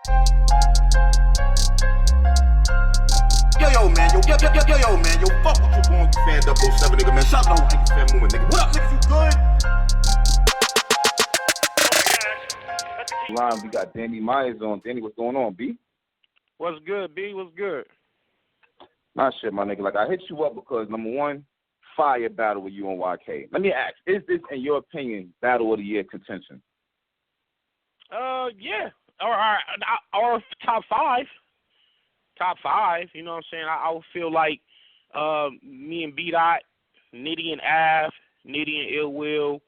Yo, man, yo, fuck what you going fan 007, nigga, man. Shout out to Yankee fan movement, nigga. What up, niggas, you good? Line, we got Danny Myers on. Danny, what's going on, B? What's good, B? What's good? Nah, shit, my nigga. Like, I hit you up because, number one, fire battle with you and YK. Let me ask, is this, in your opinion, battle of the year contention? Yeah. Or top five. Top five, you know what I'm saying? I would feel like me and B-Dot, Nitty and Av, Nitty and Ill Will,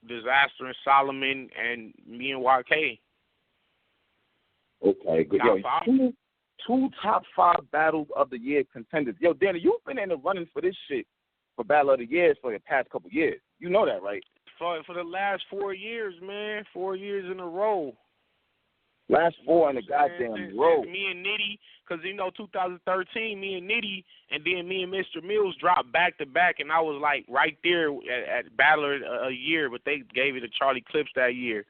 Disaster and Solomon, and me and YK. Okay, good. Top Yo, five. Two top five battles of the year contenders. Yo, Danny, you've been in the running for this shit for battle of the years for the past couple years. You know that, right? For the last 4 years, man. 4 years in a row. Last four in the goddamn row. Me and Nitty, because, 2013, me and Nitty, and then me and Mr. Mills dropped back-to-back, and I was, like, right there at Battler a year, but they gave it to Charlie Clips that year.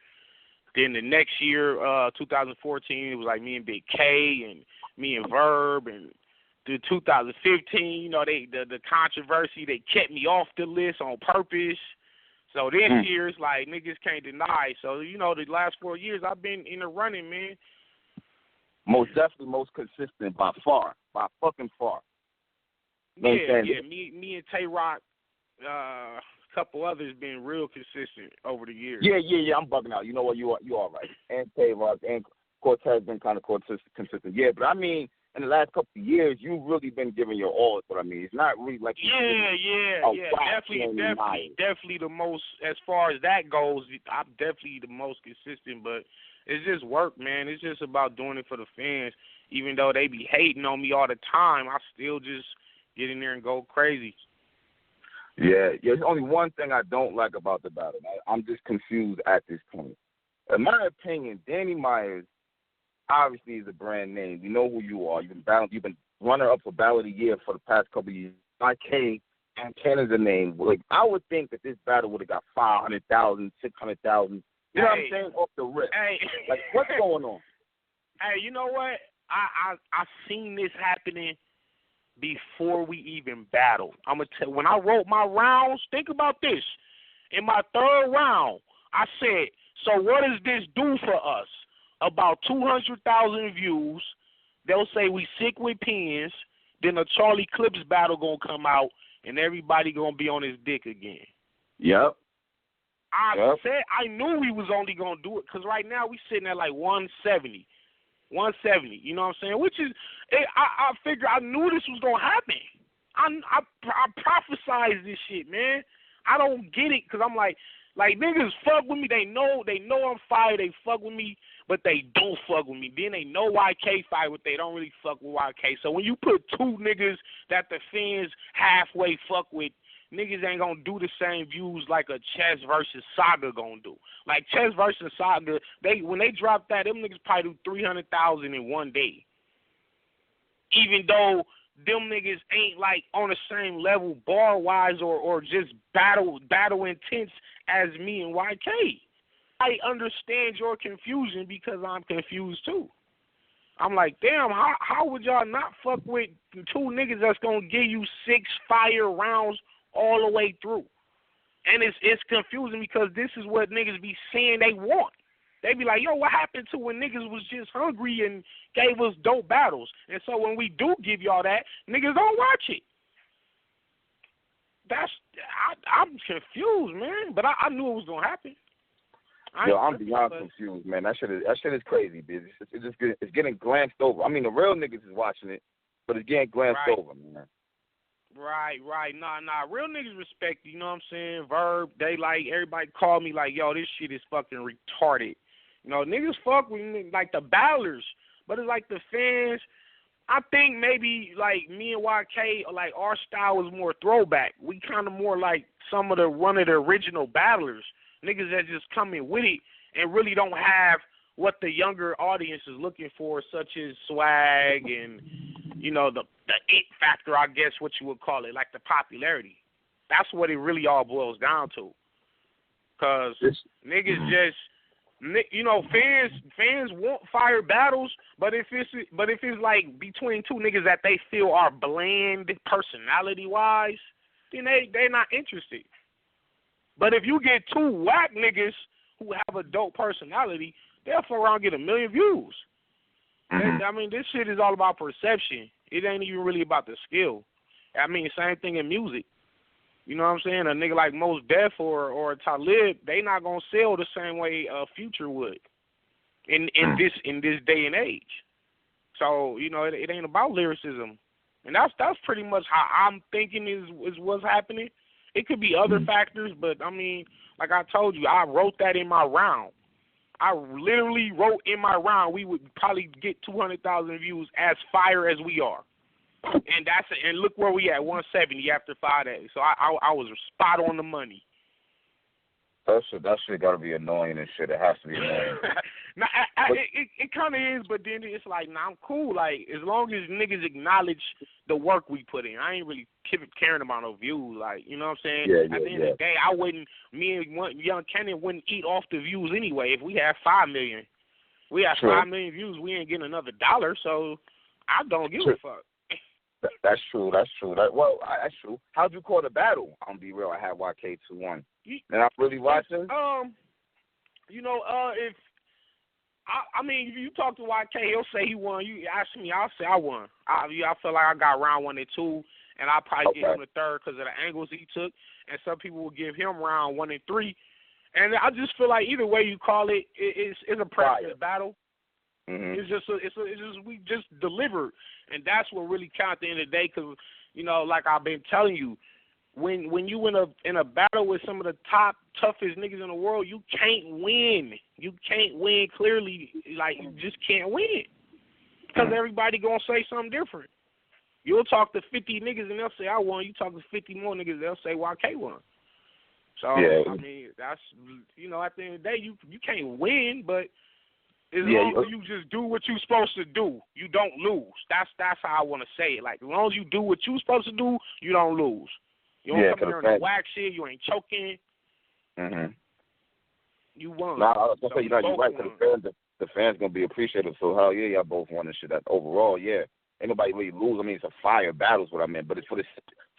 Then the next year, 2014, it was, like, me and Big K and me and Verb, and through 2015, the controversy, they kept me off the list on purpose. So this year, it's like niggas can't deny. So, the last 4 years, I've been in the running, man. Most definitely most consistent by far. By fucking far. Yeah. Me and Tay Roc, a couple others been real consistent over the years. Yeah, I'm bugging out. You know what? You all right. And Tay Roc and Cortez been kind of consistent. Yeah, but I mean, in the last couple of years, you've really been giving your all. Is what I mean. It's not really like definitely the most. As far as that goes, I'm definitely the most consistent. But it's just work, man. It's just about doing it for the fans. Even though they be hating on me all the time, I still just get in there and go crazy. Yeah. There's only one thing I don't like about the battle. I'm just confused at this point. In my opinion, Danny Myers obviously is a brand name. We know who you are. You've been runner-up for Battle of the Year for the past couple of years. YK and Ken is a name. Like, I would think that this battle would have got 500,000, 600,000. You know what I'm saying? Off the rip. Hey. Like, what's going on? Hey, you know what? I seen this happening before we even battled. I'm gonna tell. When I wrote my rounds, think about this. In my third round, I said, "So what does this do for us?" About 200,000 views. They'll say we sick with pins. Then a Charlie Clips battle gonna come out, and everybody gonna be on his dick again. Yep. I said I knew we was only gonna do it because right now we sitting at like 170. 170. You know what I'm saying? Which is, I figured I knew this was gonna happen. I prophesized this shit, man. I don't get it because I'm like niggas fuck with me. They know I'm fire. They fuck with me, but they don't fuck with me. Then they know YK fire, but they don't really fuck with YK. So when you put two niggas that the fans halfway fuck with, niggas ain't gonna do the same views like a Chess versus Saga gonna do. Like Chess versus Saga, when they dropped that, them niggas probably do 300,000 in one day. Even though them niggas ain't like on the same level bar wise or just battle intense as me and YK. I understand your confusion because I'm confused too. I'm like, damn, how would y'all not fuck with two niggas that's gonna give you 6 fire rounds all the way through? And it's confusing because this is what niggas be saying they want. They be like, yo, what happened to when niggas was just hungry and gave us dope battles? And so when we do give y'all that, niggas don't watch it. I'm confused, man. But I knew it was gonna happen. I'm beyond confused, man. That shit is crazy, bitch. It's getting glanced over. I mean, the real niggas is watching it, but it's getting glanced over, man. Right. Nah. Real niggas respect, you know what I'm saying? Verb, they like, everybody call me like, yo, this shit is fucking retarded. You know, niggas fuck with me, like the battlers, but it's like the fans. I think maybe like me and YK, like our style is more throwback. We kind of more like some of the one of the original battlers. Niggas that just come in with it and really don't have what the younger audience is looking for, such as swag and, you know, the it factor, I guess what you would call it, like the popularity. That's what it really all boils down to. Because niggas You know, fans want fire battles, but if it's like between two niggas that they feel are bland personality wise, then they're not interested. But if you get two whack niggas who have a dope personality, they'll fuck around and get 1 million views. I mean, this shit is all about perception. It ain't even really about the skill. I mean, same thing in music. You know what I'm saying? A nigga like Mos Def or Talib, they not gonna sell the same way Future would in this day and age. So you know, it ain't about lyricism, and that's pretty much how I'm thinking is what's happening. It could be other factors, but I mean, like I told you, I wrote that in my round. I literally wrote in my round we would probably get 200,000 views as fire as we are. And look where we at, 170 after 5 days. So I was spot on the money. That shit gotta be annoying and shit. It has to be annoying. Now, it kind of is, but then it's like, nah, I'm cool. Like, as long as niggas acknowledge the work we put in, I ain't really caring about no views. Like, you know what I'm saying? Yeah, At the end of the day, me and Young Kenny wouldn't eat off the views anyway. If we had 5 million, we have 5 million views, we ain't getting another $1. So I don't give a fuck. That's true. That's true. That's true. How'd you call the battle? I'm gonna be real. I had YK 2-1. And I'm really watching. You know, if I mean, if you talk to YK, he'll say he won. You ask me, I'll say I won. I feel like I got round 1 and 2, and I'll probably give him the third because of the angles he took. And some people will give him round 1 and 3. And I just feel like either way you call it, it's a practice battle. Mm-hmm. It's just we just delivered, and that's what really counts at the end of the day. Because you know, like I've been telling you, when you in a battle with some of the toughest niggas in the world, you can't win. You can't win clearly. Like you just can't win because everybody gonna say something different. You'll talk to 50 niggas and they'll say I won. You talk to 50 more niggas, they'll say YK won. So I mean, that's you know, at the end of the day, you can't win, but as long as you just do what you're supposed to do, you don't lose. That's how I want to say it. Like, as long as you do what you're supposed to do, you don't lose. You don't come here and whack shit. You ain't choking. You won. Nah, I was gonna say, you're right. Cause the fans gonna be appreciative. So hell yeah, y'all both won and shit. That overall, yeah, ain't nobody really lose. I mean, it's a fire battle is what I meant. But it's for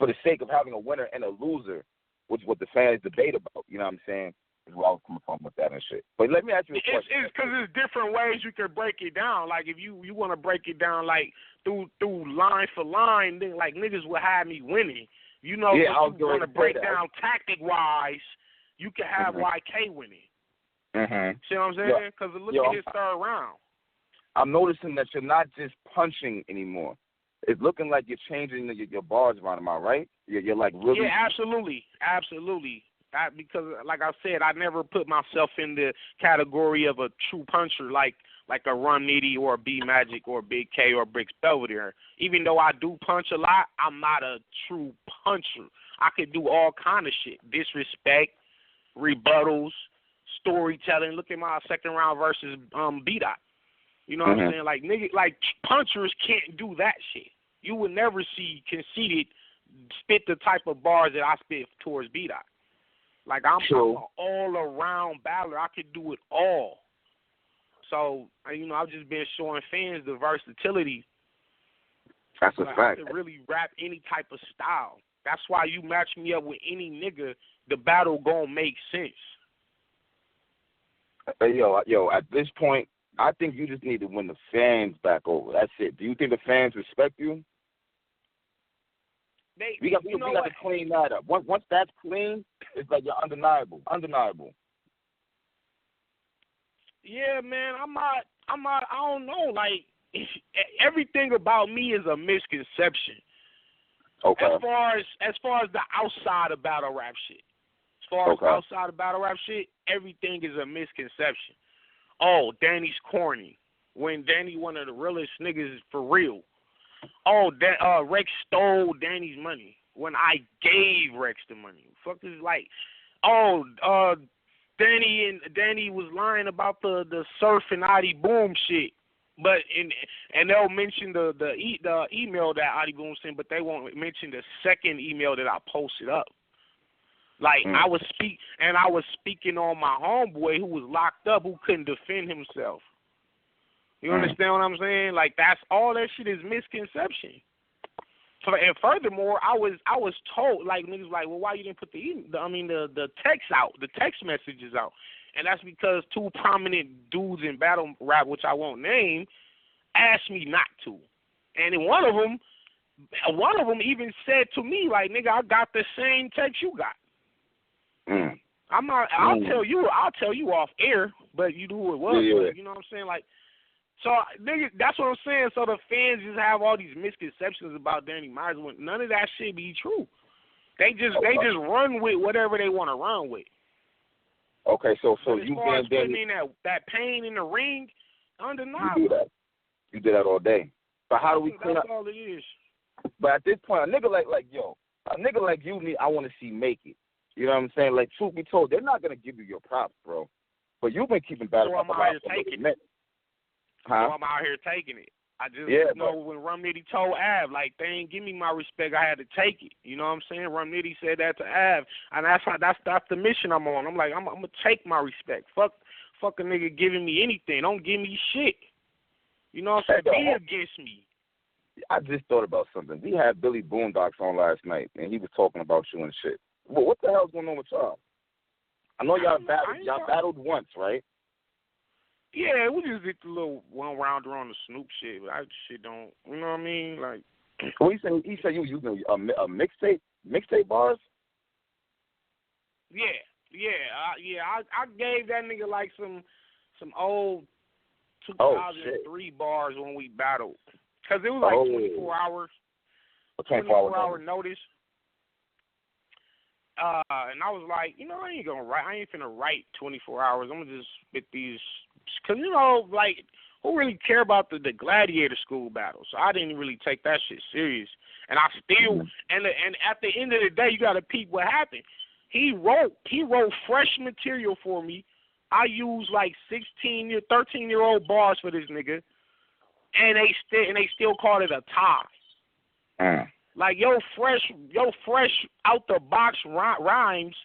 the sake of having a winner and a loser, which is what the fans debate about. You know what I'm saying? Is where I was coming from with that and shit. But let me ask you a question. It's because there's different ways you can break it down. Like if you want to break it down like through line for line, then like niggas will have me winning. You know, if you want to break down tactic wise, you can have YK winning. See what I'm saying? Because look at his third round. I'm noticing that you're not just punching anymore. It's looking like you're changing your bars around. Am I right? You're like really. Yeah, absolutely. Because, like I said, I never put myself in the category of a true puncher like a Run Nitty or a B Magic or Big K or Bricks Belvedere. Even though I do punch a lot, I'm not a true puncher. I could do all kind of shit. Disrespect, rebuttals, storytelling. Look at my second round versus B-Dot. You know what I'm saying? Like, like punchers can't do that shit. You would never see Conceited spit the type of bars that I spit towards B-Dot. Like, I'm an all-around battler. I could do it all. So, you know, I've just been showing fans the versatility. That's a fact. I can really rap any type of style. That's why you match me up with any nigga, the battle gonna make sense. Hey, yo, at this point, I think you just need to win the fans back over. That's it. Do you think the fans respect you? We got to clean that up. Once that's clean, it's like you're undeniable. Yeah, man, I don't know. Like, everything about me is a misconception. Okay. As far as the outside of battle rap shit. As far as outside of battle rap shit, everything is a misconception. Oh, Danny's corny. When Danny one of the realest niggas for real. Oh, Rex stole Danny's money when I gave Rex the money. Fuck is like, Danny was lying about the surf and Adi Boom shit, but and they'll mention the email that Adi Boom sent, but they won't mention the second email that I posted up. Like I was speaking on my homeboy who was locked up, who couldn't defend himself. You understand what I'm saying? Like that's all that shit is misconception. And furthermore, I was told, like niggas like, well, why you didn't put the text out, the text messages out, and that's because two prominent dudes in battle rap, which I won't name, asked me not to, and then one of them even said to me, like, nigga, I got the same text you got. I'm not. I'll tell you off air, but you knew who it was. Yeah. But, you know what I'm saying, like. So, nigga, that's what I'm saying. So the fans just have all these misconceptions about Danny Myers when none of that shit be true. They just run with whatever they want to run with. Okay, so as you far as being putting in that pain in the ring, undeniable. You do that. You do that all day. But how do we clean up? That's all it is. But at this point, a nigga like you, I want to see make it. You know what I'm saying? Like, truth be told, they're not gonna give you your props, bro. But you've been keeping battle So I'm out here taking it. Huh? So I'm out here taking it. I just know when Rum Nitty told Av, like, they ain't give me my respect, I had to take it. You know what I'm saying? Rum Nitty said that to Av, and that's the mission I'm on. I'm like, I'm gonna take my respect. Fuck a nigga giving me anything. Don't give me shit. You know what I'm saying? Be against me. I just thought about something. We had Billy Boondocks on last night, and he was talking about you and shit. Well, what the hell's going on with y'all? I know y'all battled once, right? Yeah, we just did the little one rounder on the Snoop shit. But that shit don't, you know what I mean? Like, well, he said you using a mixtape bars. Yeah. I gave that nigga like some old 2003 bars when we battled, cause it was like 24 hours. 24 hour notice. And I was like, you know, I ain't finna write 24 hours. I'm gonna just spit these, cause you know, like, who really care about the gladiator school battle? So I didn't really take that shit serious. And I still, and at the end of the day, you gotta peep what happened. He wrote fresh material for me. I used like 13-year-old bars for this nigga, and they still called it a tie. Like, yo fresh out the box rhymes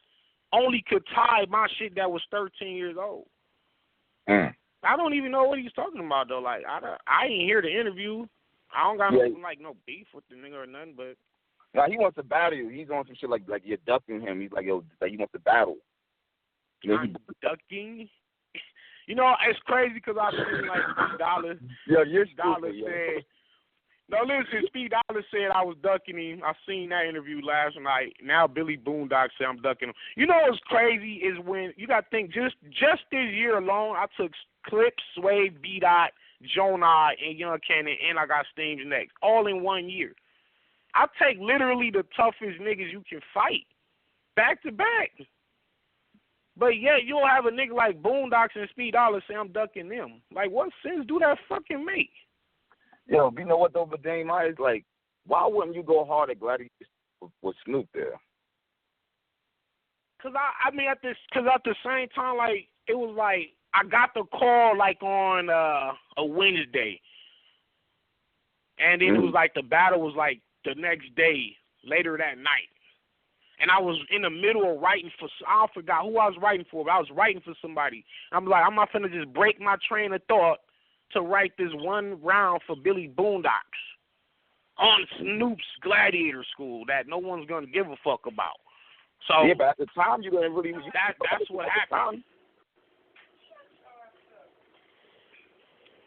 only could tie my shit that was 13 years old. I don't even know what he's talking about though. Like, I ain't hear the interview. I don't got no beef with the nigga or nothing. But now he wants to battle you. He's on some shit like you're ducking him. He's like, yo, like he wants to battle. I'm ducking. You know, it's crazy because I've seen like Speed Dollar. Yeah, you're Dollar stupid, said. No, listen, Speed Dollar said I was ducking him. I seen that interview last night. Now Billy Boondock said I'm ducking him. You know what's crazy is when you got to think just this year alone, I took Clips, Sway, B-Dot, Jonah, and Young Cannon, and I got Steams next, all in 1 year. I take literally the toughest niggas you can fight, back to back. But yet you'll have a nigga like Boondocks and Speed Dollar say I'm ducking them. Like, what sense do that fucking make? Yo, you know what though, but Danny Myers, like, why wouldn't you go hard at Gladiator with Snoop there? Cause I mean at the same time, like, it was like I got the call like on a Wednesday, and then it was like the battle was like the next day, later that night, and I was in the middle of writing for, I forgot who I was writing for, but I was writing for somebody. I'm like, I'm not finna just break my train of thought to write this one round for Billy Boondocks on Snoop's Gladiator School that no one's gonna give a fuck about. So yeah, but at the time you didn't really. That's what happened.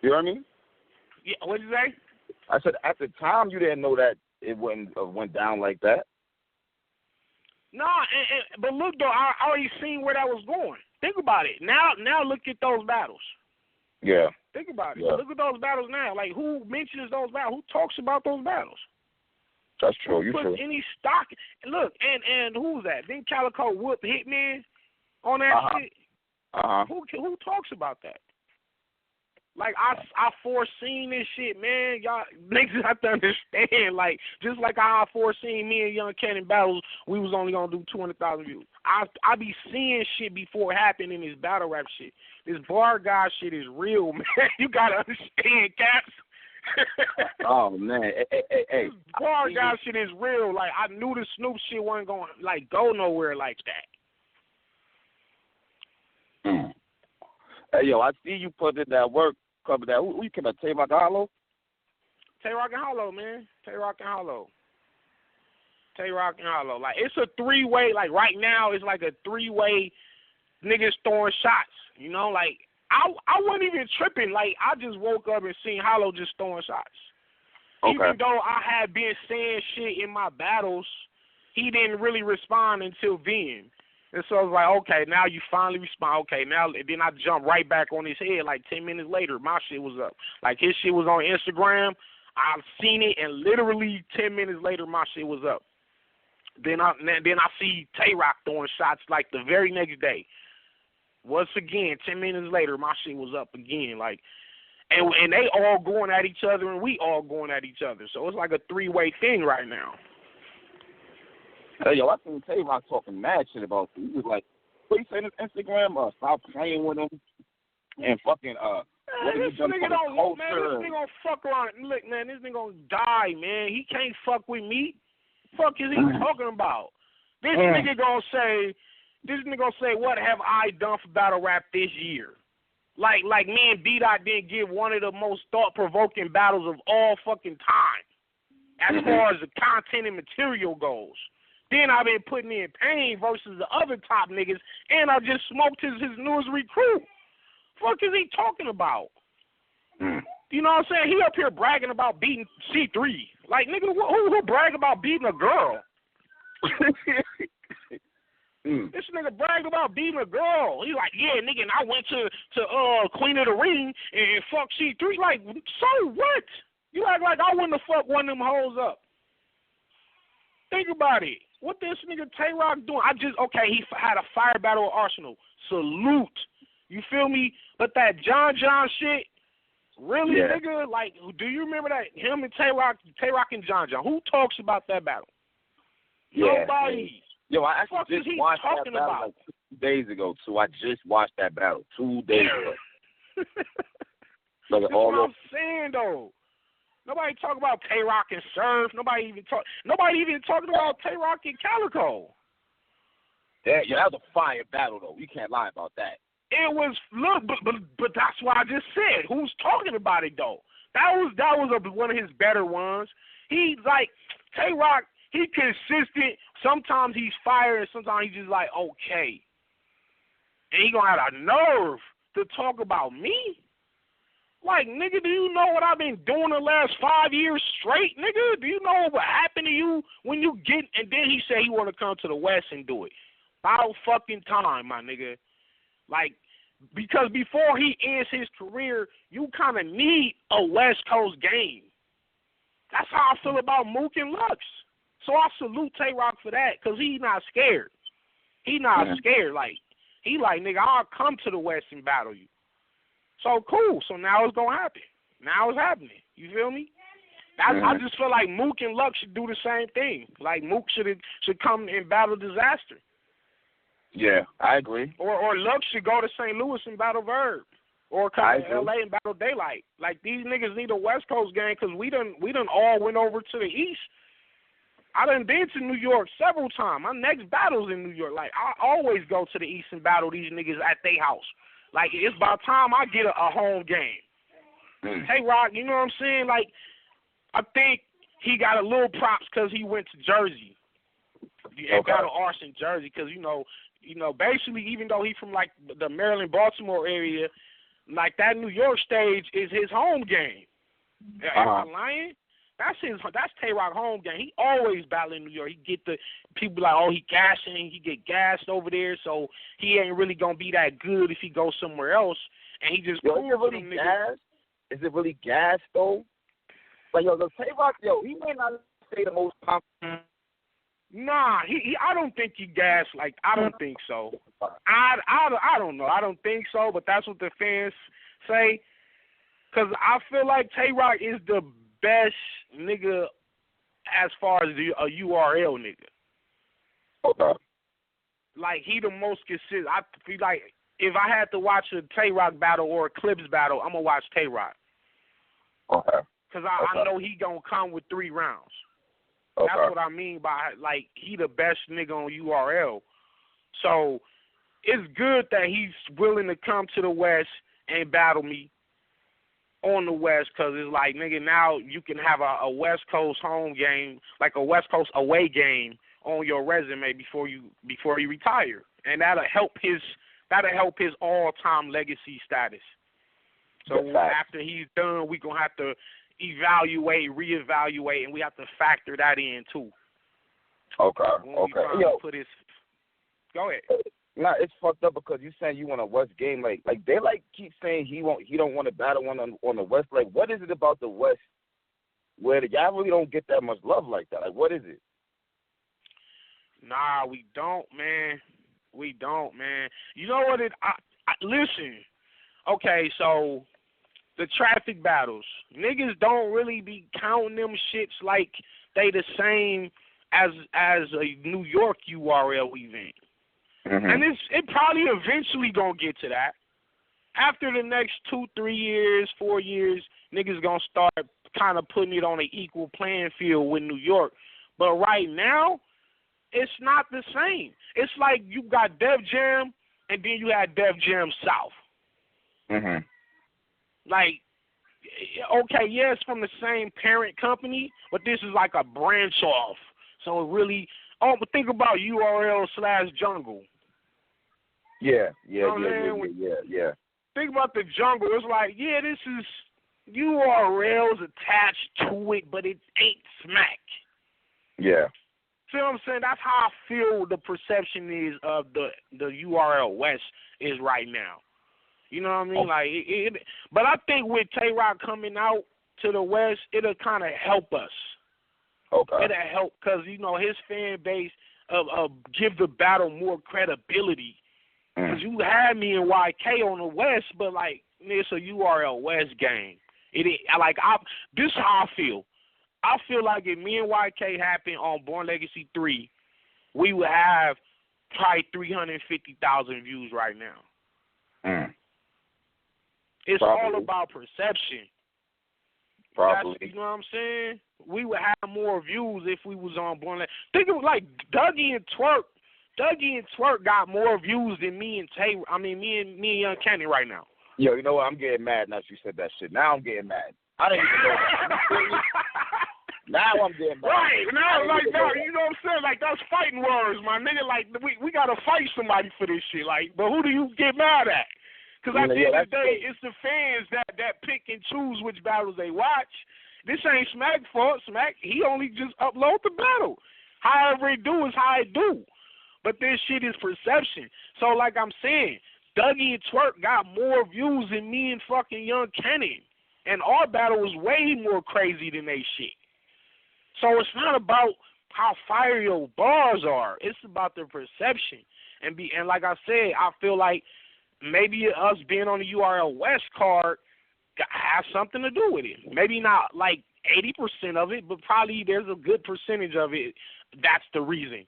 You know what I mean? Yeah. What'd you say? I said at the time you didn't know that it went down like that. Nah, but look though, I already seen where that was going. Think about it. Now look at those battles. Yeah. Think about it. Yeah. Look at those battles now. Like, who mentions those battles? Who talks about those battles? That's true. Who puts any stock? Look, and who's that? Didn't Calico whoop Hitman on that shit? Who talks about that? Like, I foreseen this shit, man. Y'all niggas have to understand. Like, just like I foreseen me and Young Cannon battles, we was only gonna do 200,000 views. I be seeing shit before it happened in this battle rap shit. This bar guy shit is real, man. You gotta understand, Caps. Oh man, hey. Bar guy shit is real. Like I knew the Snoop shit wasn't gonna like go nowhere like that. Hey yo, I see you put in that work. Cover that. Who you came at? Tay Roc Hollow? Tay Roc and Hollow, man. Tay Roc and Hollow. Tay Roc and Hollow. Like it's a 3-way. Like right now, it's like a 3-way. Niggas throwing shots. You know, like I wasn't even tripping. Like I just woke up and seen Hollow just throwing shots. Okay. Even though I had been saying shit in my battles, he didn't really respond until then. And so I was like, okay, now you finally respond. Okay, now then I jumped right back on his head. Like 10 minutes later, my shit was up. Like his shit was on Instagram. I seen it, and literally 10 minutes later, my shit was up. Then I see Tay Roc throwing shots like the very next day. Once again, 10 minutes later, my shit was up again. Like, and they all going at each other, and we all going at each other. So it's like a 3-way thing right now. Hey, yo, I seen Tay Roc talking mad shit about you. He was like, what he said on Instagram? Stop playing with him and fucking what this he done nigga for the don't, culture. man, this nigga gonna fuck around. Look, man, this nigga gonna die, man. He can't fuck with me. Fuck is he talking about? This nigga gonna say, what have I done for battle rap this year? Like me and B-Dot didn't give one of the most thought-provoking battles of all fucking time as far as the content and material goes. Then I've been putting in Pain versus the other top niggas, and I just smoked his newest recruit. Fuck is he talking about? You know what I'm saying? He up here bragging about beating C3. Like, nigga, who brag about beating a girl? This nigga bragged about beating a girl. He like, yeah, nigga, and I went to Queen of the Ring and fuck C3. Like, so what? You act like I wouldn't have fucked one of them hoes up. Think about it. What this nigga Tay Roc doing? He had a fire battle with Arsenal. Salute. You feel me? But that John shit, really, nigga? Like, do you remember that? Him and Tay Roc and John. Who talks about that battle? Yeah. Nobody. Yo, I actually just watched that battle about? like 2 days ago, too. I just watched that battle 2 days ago. That's what I'm saying, though. Nobody talk about Tay Roc and Surf. Nobody even talking about Tay Roc and Calico. Yeah, that was a fire battle, though. You can't lie about that. It was, look, but that's what I just said. Who's talking about it, though? That was one of his better ones. He's like, Tay Roc, he consistent. Sometimes he's fire, and sometimes he's just like, okay. And he gonna have a nerve to talk about me? Like, nigga, do you know what I've been doing the last 5 years straight, nigga? Do you know what happened to you when you get, and then he said he want to come to the West and do it. About fucking time, my nigga. Like, because before he ends his career, you kind of need a West Coast game. That's how I feel about Mook and Lux. So I salute Tay Roc for that, because he's not scared. He not scared. Like, he like, nigga, I'll come to the West and battle you. So cool. So now it's gonna happen. Now it's happening. You feel me? I just feel like Mook and Lux should do the same thing. Like Mook should come and battle Disaster. Yeah, I agree. Or Lux should go to St. Louis and battle Verb. Or come to LA and battle Daylight. Like, these niggas need a West Coast game, because we done all went over to the East. I done been to New York several times. My next battle's in New York. Like, I always go to the East and battle these niggas at their house. Like, it's by the time I get a home game. Tay Roc, you know what I'm saying? Like, I think he got a little props because he went to Jersey. And battle Arson Jersey, because, you know, basically, even though he's from, like, the Maryland-Baltimore area, like, that New York stage is his home game. Am I lying? That's Tay Roc home game. He always battle in New York. He get the people like, oh, he gassing. He get gassed over there, so he ain't really gonna be that good if he goes somewhere else. And he just is it really gas? Is it really gas though? Like, yo, the Tay Roc, he may not say the most confident. Nah, I don't think he gassed. Like, I don't think so. I don't know. I don't think so, but that's what the fans say. Cause I feel like Tay Roc is the best nigga as far as a URL nigga. Okay. Like, he the most consistent. I feel like if I had to watch a Tay Roc battle or a Clips battle, I'm gonna watch Tay Roc. Okay. because I know he gonna come with 3 rounds. Okay. That's what I mean by, like, he the best nigga on URL. So it's good that he's willing to come to the West and battle me on the West, because it's like, nigga, now you can have a West Coast home game, like a West Coast away game on your resume before you retire, and that'll help his all-time legacy status. So after he's done, we gonna have to reevaluate, and we have to factor that in too. Okay. Yo, go ahead. Nah, it's fucked up because you saying you want a West game, like they keep saying he don't want to battle on the West. Like, what is it about the West where y'all really don't get that much love like that? Like, what is it? Nah, we don't, man. We don't, man. You know what listen. Okay, so the traffic battles, niggas don't really be counting them shits like they the same as a New York URL event. Mm-hmm. And it probably eventually gonna get to that. After the next 2, 3 years, 4 years, niggas gonna start kind of putting it on an equal playing field with New York. But right now, it's not the same. It's like you got Def Jam, and then you had Def Jam South. Mm-hmm. Like, okay, yeah, it's from the same parent company, but this is like a branch off. So it really, but think about URL/Jungle. Yeah. Think about the Jungle. It's like, yeah, this is URLs attached to it, but it ain't smack. Yeah. See what I'm saying? That's how I feel the perception is of the URL West is right now. You know what I mean? Like, but I think with Tay Roc coming out to the West, it'll kind of help us. Okay. It'll help because, you know, his fan base give the battle more credibility. Because you had me and YK on the West, but, like, it's a URL West game. This is how I feel. I feel like if me and YK happened on Born Legacy 3, we would have probably 350,000 views right now. It's all about perception. Probably. You know what I'm saying? We would have more views if we was on Born Legacy. Think of it like Dougie and Twerk. Dougie and Twerk got more views than me and me and Young Cannon right now. Yo, you know what? I'm getting mad now that you said that shit. Now I'm getting mad. I didn't even know that. Now I'm getting mad. Right. Now, like, no, you know what I'm saying? Like, that's fighting words, my nigga. Like, we got to fight somebody for this shit. Like, but who do you get mad at? Because at the end of the day, it's the fans that pick and choose which battles they watch. This ain't Smack's fault. Smack, he only just upload the battle. However it do is how it do. But this shit is perception. So, like I'm saying, Dougie and Twerk got more views than me and fucking Young Cannon. And our battle was way more crazy than they shit. So it's not about how fire your bars are. It's about the perception. And like I said, I feel like maybe us being on the URL West card has something to do with it. Maybe not like 80% of it, but probably there's a good percentage of it. That's the reason.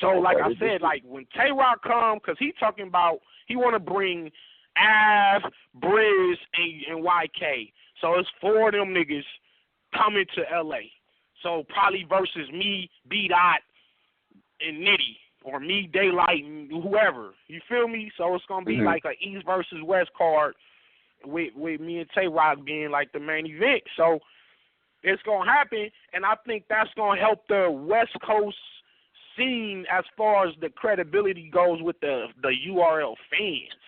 So, like I said, like when Tay Roc come, because he talking about he want to bring Av, Briz, and YK. So it's 4 of them niggas coming to L.A. So probably versus me, B-Dot, and Nitty, or me, Daylight, and whoever. You feel me? So it's going to be like an East versus West card with me and Tay Roc being like the main event. So it's going to happen, and I think that's going to help the West Coast scene as far as the credibility goes with the URL fans.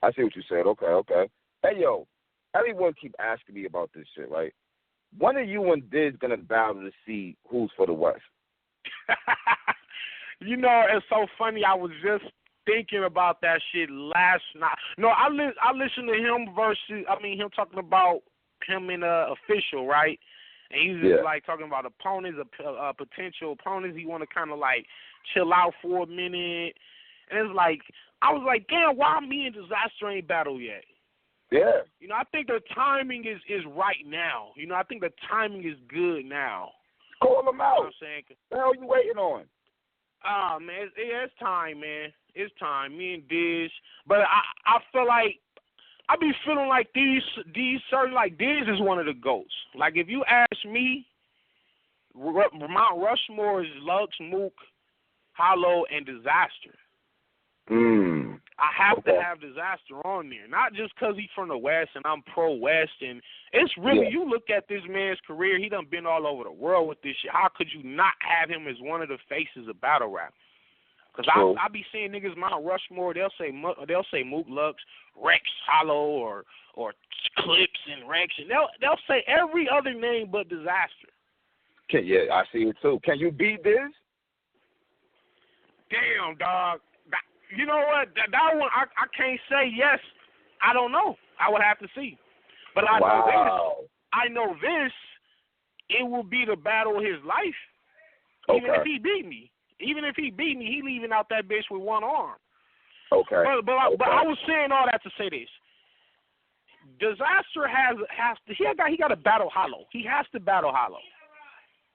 I see what you said. Okay. Hey, yo, everyone keep asking me about this shit, right? When are you and Diz going to battle to see who's for the West? You know, it's so funny. I was just thinking about that shit last night. No, I listened to him him talking about him in Official, right? And he was just like talking about opponents, potential opponents. He want to kind of like chill out for a minute. And it's like, I was like, damn, why me and Disaster ain't battle yet? Yeah. You know, I think the timing is right now. You know, I think the timing is good now. Call him out. You know what I'm saying? What the hell are you waiting on? Man, it's time, man. It's time. Me and Diz. But I feel like I be feeling like these certain like Diz is one of the GOATs. Like if you ask me, Mount Rushmore is Lux, Mook, Hollow, and Disaster. I have to have Disaster on there, not just because he's from the West and I'm pro-West. And it's really, you look at this man's career, he done been all over the world with this shit. How could you not have him as one of the faces of battle rap? Because I be seeing niggas Mount Rushmore, they'll say Mook, Lux, Rex, Hollow, or Clips and Rex, and they'll say every other name but Disaster. I see it too. Can you beat this? Damn, dog. You know what? That one, I can't say yes. I don't know. I would have to see. But I know this. I know this. It will be the battle of his life. Even if he beat me. Even if he beat me, he leaving out that bitch with one arm. Okay. But I was saying all that to say this. Disaster has to. He got to battle Hollow. He has to battle Hollow.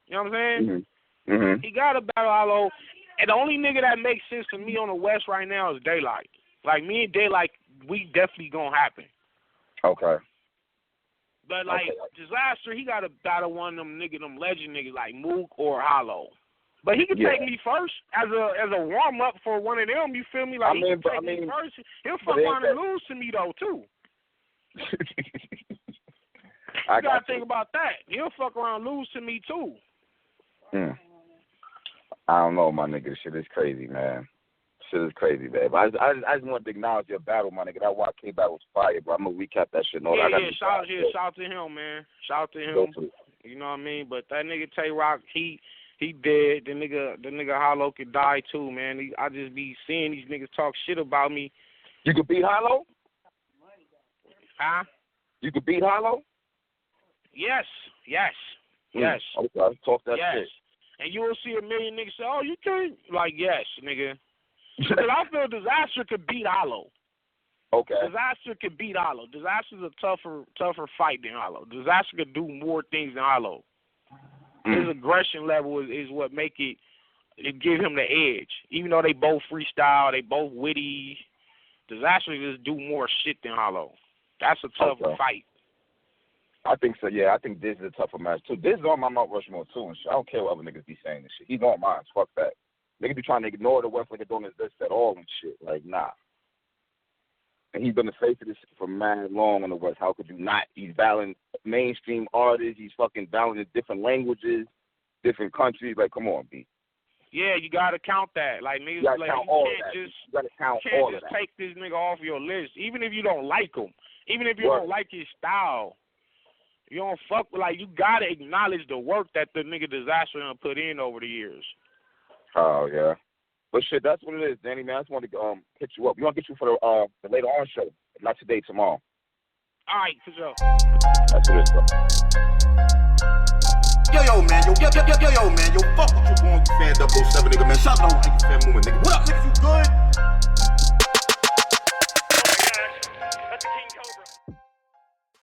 You know what I'm saying? Mm-hmm. He got to battle Hollow. And the only nigga that makes sense to me on the West right now is Daylight. Like, me and Daylight, we definitely gonna happen. Okay. But, like, Disaster, he got to battle one of them legend niggas like Mook or Hollow. But he can take me first as a warm-up for one of them, you feel me? Like, he can take me first. He'll fuck around and lose to me, though, too. You got to think about that. He'll fuck around and lose to me, too. I don't know, my nigga. Shit is crazy, man. Shit is crazy, babe. I just wanted to acknowledge your battle, my nigga. That YK battle was fire, bro. I'm going to recap that shit. Shout out to him, man. Shout out to him. You know what I mean? But that nigga Tay Roc, he dead. The nigga Hollow could die, too, man. I just be seeing these niggas talk shit about me. You could beat Hollow? Huh? You could beat Hollow? Yes. Okay, talk that shit. And you will see a million niggas say, oh, you can't. Like, yes, nigga. Because I feel Disaster could beat Hollow. Okay. Disaster could beat Hollow. Disaster's a tougher fight than Hollow. Disaster could do more things than Hollow. His aggression level is what make it give him the edge. Even though they both freestyle, they both witty, Disaster just do more shit than Hollow. That's a tougher fight. I think so, yeah. I think this is a tougher match, too. This is on my Mount Rushmore, too, and shit. I don't care what other niggas be saying and shit. He's on mine. Fuck that. Niggas be trying to ignore the West like they're doing this at all and shit. Like, nah. And he's been the face of this shit for mad long on the West. How could you not? He's battling mainstream artists. He's fucking battling in different languages, different countries. Like, come on, B. Yeah, you gotta count that. Like, niggas, you like, you can't just take this nigga off your list, even if you don't like him. Even if you don't like his style. You don't fuck with, like, you gotta acknowledge the work that the nigga Disaster done put in over the years. Oh, yeah. But shit, that's what it is, Danny, man. I just wanted to hit you up. We want to get you for the later on show. Not today, tomorrow. All right, for sure. That's what it is, bro. Yo, man. Yo, man. Yo, fuck with you going fan 007, nigga, man. Shout out to fan movement, nigga. What up, nigga? You good?